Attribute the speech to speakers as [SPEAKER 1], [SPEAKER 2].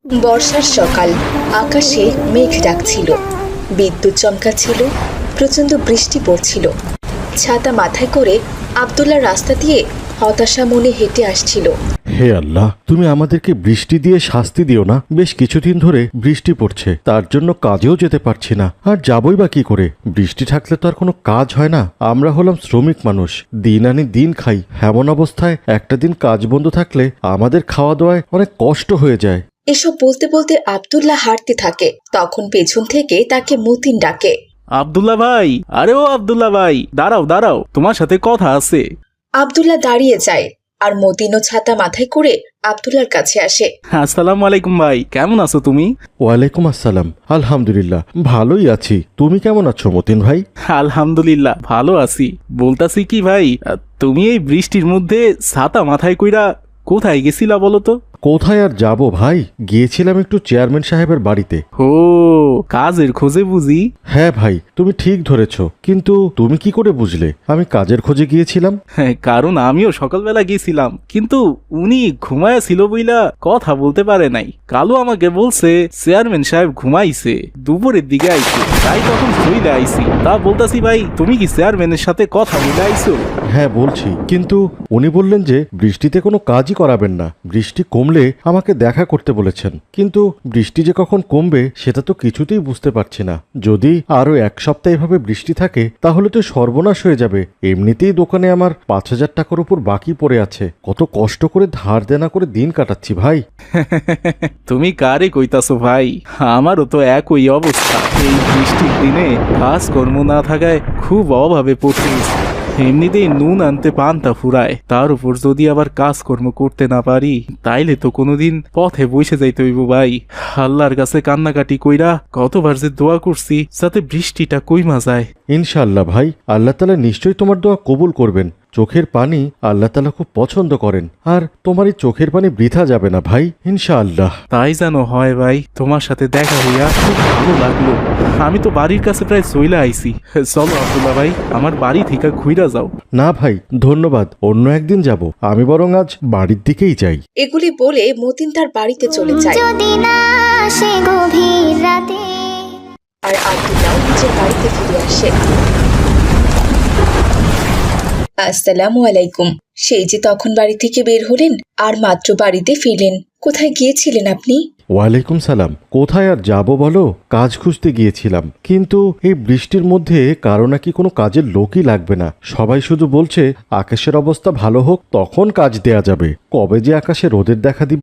[SPEAKER 1] বর্ষার সকাল, আকাশে মেঘ ডাকছিল, বিদ্যুৎ চমকাচ্ছিল, প্রচণ্ড বৃষ্টি পড়ছিল। ছাতা মাথায় করে আব্দুল্লাহ রাস্তা দিয়ে হতাশা মনে হেঁটে আসছিল।
[SPEAKER 2] হে আল্লাহ, তুমি আমাদেরকে বৃষ্টি দিয়ে শাস্তি দিও না। বেশ কিছুদিন ধরে বৃষ্টি পড়ছে, তার জন্য কাজেও যেতে পারছি না। আর যাবই বা কি করে? বৃষ্টি থাকলে তো আর কোনো কাজ হয় না। আমরা হলাম শ্রমিক মানুষ, দিন আনি দিন খাই। এমন অবস্থায় একটা দিন কাজ বন্ধ থাকলে আমাদের খাওয়া দাওয়ায় অনেক কষ্ট হয়ে যায়।
[SPEAKER 1] এসব বলতে বলতে আব্দুল্লাহ হাঁটতে থাকে। তখন পেছন থেকে তাকে মতিন ডাকে।
[SPEAKER 3] আব্দুল্লাহ ভাই, আরে ও আব্দুল্লাহ ভাই, দাঁড়াও দাঁড়াও, তোমার সাথে কথা আছে।
[SPEAKER 1] আব্দুল্লাহ দাঁড়িয়ে যায়, আর মতিনও ছাতা মাথায় করে আব্দুল্লাহর কাছে আসে।
[SPEAKER 3] আসসালামু আলাইকুম ভাই, কেমন আছো তুমি?
[SPEAKER 2] ওয়ালাইকুম আসসালাম। আলহামদুলিল্লাহ, ভালোই আছি। তুমি কেমন আছো মতিন ভাই?
[SPEAKER 3] আলহামদুলিল্লাহ ভালো আছি। বলতাছি কি ভাই, তুমি এই বৃষ্টির মধ্যে ছাতা মাথায় কইরা কোথায় গেছিলা বলো তো?
[SPEAKER 2] কোথায় আর যাব ভাই, গিয়েছিলাম একটু চেয়ারম্যান সাহেবের বাড়িতে।
[SPEAKER 3] ও, কাজের খোঁজে বুঝি?
[SPEAKER 2] হ্যাঁ ভাই, তুমি ঠিক ধরেছ। কিন্তু তুমি কি করে বুঝলে আমি কাজের খোঁজে গিয়েছিলাম?
[SPEAKER 3] হ্যাঁ, কারণ আমিও সকালবেলা গেছিলাম, কিন্তু উনি ঘুমায়া ছিল বইলা কথা বলতে পারে নাই। কালু আমাকে বলছে চেয়ারম্যান সাহেব ঘুমাইছে, দুপুরের দিকে আইছে, তাই তখন চলে আইছি। তা বলতাছি ভাই, তুমি কি চেয়ারম্যানের সাথে কথা বলে আইছো?
[SPEAKER 2] হ্যাঁ বলছি, কিন্তু উনি বললেন যে বৃষ্টিতে কোনো কাজই করাবেন না, বৃষ্টি কমলে আমাকে দেখা করতে বলেছেন। কিন্তু বৃষ্টি যে কখন কমবে সেটা তো কিছুতেই বুঝতে পারছি না। যদি আরো এক সপ্তাহ এভাবে বৃষ্টি থাকে তাহলে তো সর্বনাশ হয়ে যাবে। এমনিতেই দোকানে আমার 5,000 টাকার উপর বাকি পড়ে আছে। কত কষ্ট করে ধার দেনা করে দিন কাটাচ্ছি ভাই।
[SPEAKER 3] তুমি কারে কইতাছো ভাই? আমারও তো একই অবস্থা। এই বৃষ্টির দিনে কাজকর্ম না থাকায় খুব অভাবে পড়তে গেছি। এমনিতেই নুন আনতে পান্তা ফুরায়, তার উপর যদি আবার কাজকর্ম করতে না পারি তাইলে তো কোনোদিন পথে বসে যাইতে হইব ভাই। আল্লাহর কাছে কান্নাকাটি কইরা কতবার যে দোয়া করছি যাতে বৃষ্টিটা কইমা যায়।
[SPEAKER 2] ইনশাআল্লাহ ভাই, আল্লাহ তাআলা নিশ্চয়ই তোমার দোয়া কবুল করবেন। চোখের পানি আল্লাহ তাআলা খুব পছন্দ করেন, আর তোমার এই চোখের পানি বৃথা যাবে না ভাই, ইনশাআল্লাহ।
[SPEAKER 3] তাই যেন হয় ভাই, তোমার সাথে দেখা হইয়া খুব ভালো লাগলো। আমি তো বাড়ির কাছে প্রায় চইলা আইছি। চলো আব্দুল্লাহ ভাই, আমার বাড়ি থেকে ঘুইরা যাও।
[SPEAKER 2] না ভাই, ধন্যবাদ, অন্য একদিন যাব। আমি বরং আজ বাড়ির দিকেই যাই।
[SPEAKER 1] এগুলি বলে মতিন তার বাড়িতে চলে যায়,
[SPEAKER 4] যদি না আসে গভীর রাতে।
[SPEAKER 1] আর আব্দুল্লাহ নিজের বাড়িতে ফিরে আসে। আসসালামু আলাইকুম। সেই যে তখন বাড়ি থেকে বের হলেন আর মাত্র বাড়িতে ফিরলেন। কোথায় গিয়েছিলেন আপনি?
[SPEAKER 2] ওয়ালাইকুম সালাম। কোথায় আর যাব বলো, কাজ খুঁজতে গিয়েছিলাম। কিন্তু এই বৃষ্টির মধ্যে কারো নাকি কোনো কাজের লোকই লাগবে না। সবাই শুধু বলছে আকাশের অবস্থা ভালো হোক তখন কাজ দেয়া যাবে। কবে যে আকাশে রোদের দেখা দিবে